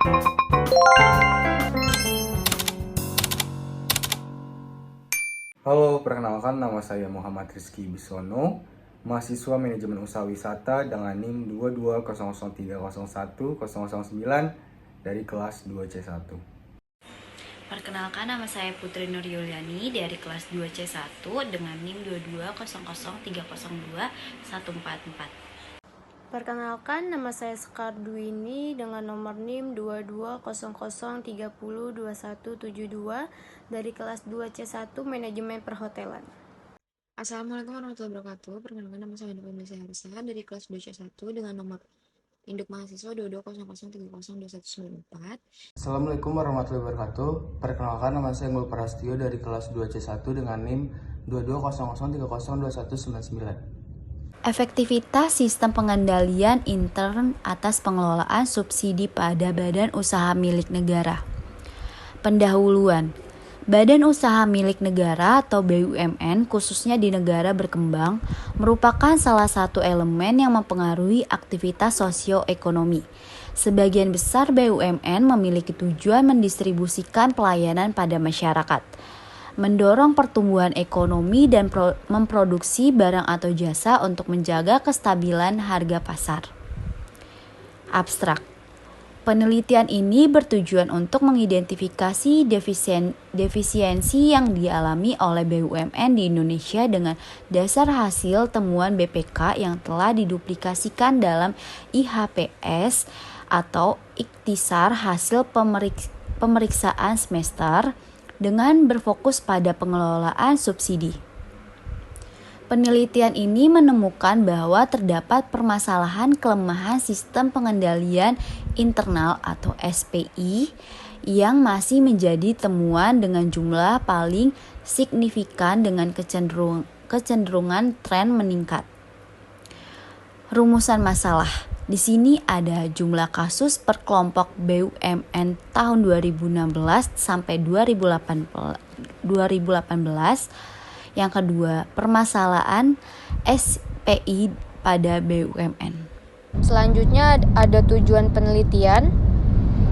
Halo, perkenalkan nama saya Muhammad Rizky Bisono, mahasiswa Manajemen Usaha Wisata dengan NIM 22003010009 dari kelas 2C1. Perkenalkan, nama saya Putri Nur Yuliani dari kelas 2C1 dengan NIM 22003021444. Perkenalkan, nama saya Sekar Dwini dengan nomor NIM 2200302172 dari kelas 2C1 Manajemen Perhotelan. Assalamualaikum warahmatullahi wabarakatuh. Perkenalkan, nama saya Indonesia Harsa dari kelas 2C1 dengan nomor induk mahasiswa 2200302194. Assalamualaikum warahmatullahi wabarakatuh. Perkenalkan, nama saya Ngul Prastio dari kelas 2C1 dengan NIM 2200302199. Efektivitas sistem pengendalian intern atas pengelolaan subsidi pada badan usaha milik negara. Pendahuluan. Badan usaha milik negara atau BUMN khususnya di negara berkembang merupakan salah satu elemen yang mempengaruhi aktivitas sosioekonomi. Sebagian besar BUMN memiliki tujuan mendistribusikan pelayanan pada masyarakat, mendorong pertumbuhan ekonomi dan memproduksi barang atau jasa untuk menjaga kestabilan harga pasar. Abstrak. Penelitian ini bertujuan untuk mengidentifikasi defisiensi yang dialami oleh BUMN di Indonesia dengan dasar hasil temuan BPK yang telah diduplikasikan dalam IHPS atau Ikhtisar Hasil Pemeriksaan Semester dengan berfokus pada pengelolaan subsidi. Penelitian ini menemukan bahwa terdapat permasalahan kelemahan sistem pengendalian internal atau SPI yang masih menjadi temuan dengan jumlah paling signifikan dengan kecenderungan tren meningkat. Rumusan masalah. Di sini ada jumlah kasus per kelompok BUMN tahun 2016 sampai 2018. Yang kedua, permasalahan SPI pada BUMN. Selanjutnya ada tujuan penelitian.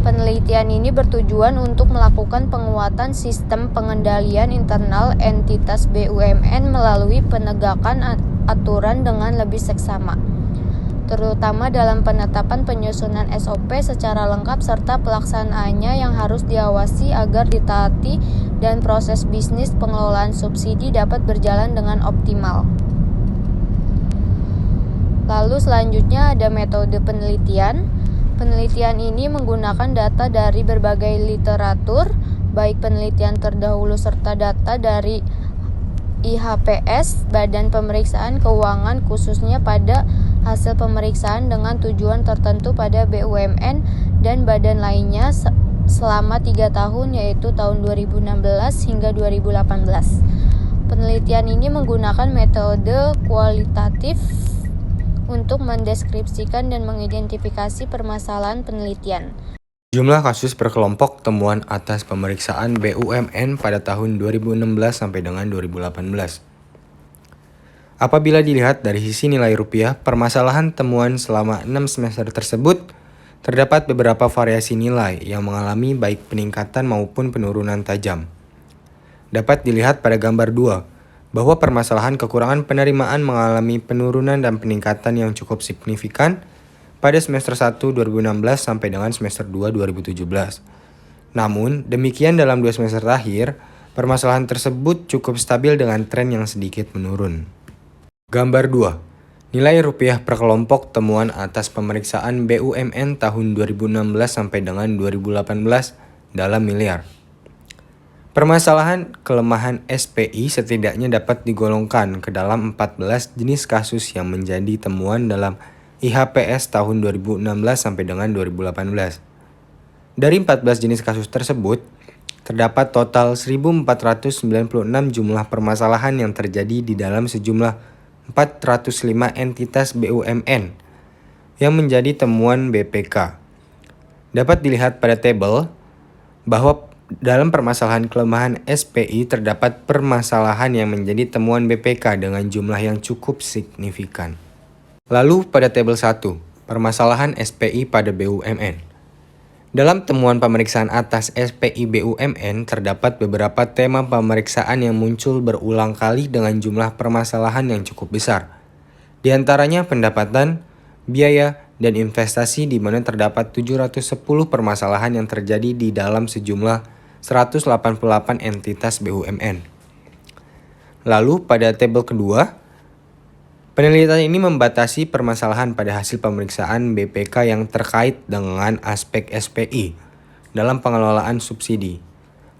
Penelitian ini bertujuan untuk melakukan penguatan sistem pengendalian internal entitas BUMN melalui penegakan aturan dengan lebih seksama, terutama dalam penetapan penyusunan SOP secara lengkap serta pelaksanaannya yang harus diawasi agar ditaati dan proses bisnis pengelolaan subsidi dapat berjalan dengan optimal. Lalu selanjutnya ada metode penelitian. Penelitian ini menggunakan data dari berbagai literatur, baik penelitian terdahulu serta data dari IHPS, Badan Pemeriksaan Keuangan khususnya pada hasil pemeriksaan dengan tujuan tertentu pada BUMN dan badan lainnya selama 3 tahun yaitu tahun 2016 hingga 2018. Penelitian ini menggunakan metode kualitatif untuk mendeskripsikan dan mengidentifikasi permasalahan penelitian. Jumlah kasus per kelompok temuan atas pemeriksaan BUMN pada tahun 2016 sampai dengan 2018. Apabila dilihat dari sisi nilai rupiah, permasalahan temuan selama 6 semester tersebut, terdapat beberapa variasi nilai yang mengalami baik peningkatan maupun penurunan tajam. Dapat dilihat pada gambar 2, bahwa permasalahan kekurangan penerimaan mengalami penurunan dan peningkatan yang cukup signifikan pada semester 1 2016 sampai dengan semester 2 2017. Namun, demikian dalam 2 semester terakhir, permasalahan tersebut cukup stabil dengan tren yang sedikit menurun. Gambar 2. Nilai rupiah per kelompok temuan atas pemeriksaan BUMN tahun 2016 sampai dengan 2018 dalam miliar. Permasalahan kelemahan SPI setidaknya dapat digolongkan ke dalam 14 jenis kasus yang menjadi temuan dalam IHPS tahun 2016 sampai dengan 2018. Dari 14 jenis kasus tersebut, terdapat total 1.496 jumlah permasalahan yang terjadi di dalam sejumlah 405 entitas BUMN yang menjadi temuan BPK. Dapat dilihat pada tabel bahwa dalam permasalahan kelemahan SPI terdapat permasalahan yang menjadi temuan BPK dengan jumlah yang cukup signifikan. Lalu pada tabel 1, permasalahan SPI pada BUMN. Dalam temuan pemeriksaan atas SPI BUMN, terdapat beberapa tema pemeriksaan yang muncul berulang kali dengan jumlah permasalahan yang cukup besar. Di antaranya pendapatan, biaya, dan investasi di mana terdapat 710 permasalahan yang terjadi di dalam sejumlah 188 entitas BUMN. Lalu pada tabel kedua, penelitian ini membatasi permasalahan pada hasil pemeriksaan BPK yang terkait dengan aspek SPI dalam pengelolaan subsidi.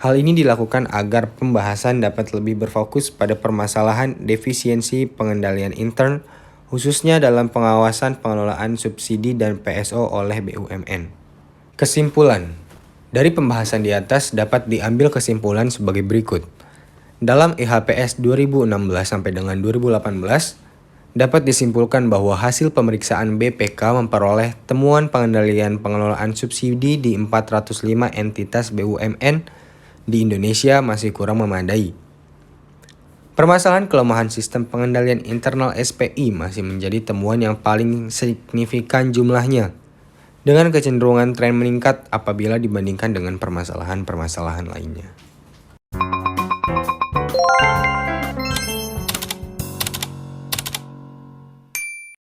Hal ini dilakukan agar pembahasan dapat lebih berfokus pada permasalahan defisiensi pengendalian intern, khususnya dalam pengawasan pengelolaan subsidi dan PSO oleh BUMN. Kesimpulan. Dari pembahasan di atas dapat diambil kesimpulan sebagai berikut. Dalam IHPS 2016 sampai dengan 2018, dapat disimpulkan bahwa hasil pemeriksaan BPK memperoleh temuan pengendalian pengelolaan subsidi di 405 entitas BUMN di Indonesia masih kurang memadai. Permasalahan kelemahan sistem pengendalian internal SPI masih menjadi temuan yang paling signifikan jumlahnya, dengan kecenderungan tren meningkat apabila dibandingkan dengan permasalahan-permasalahan lainnya.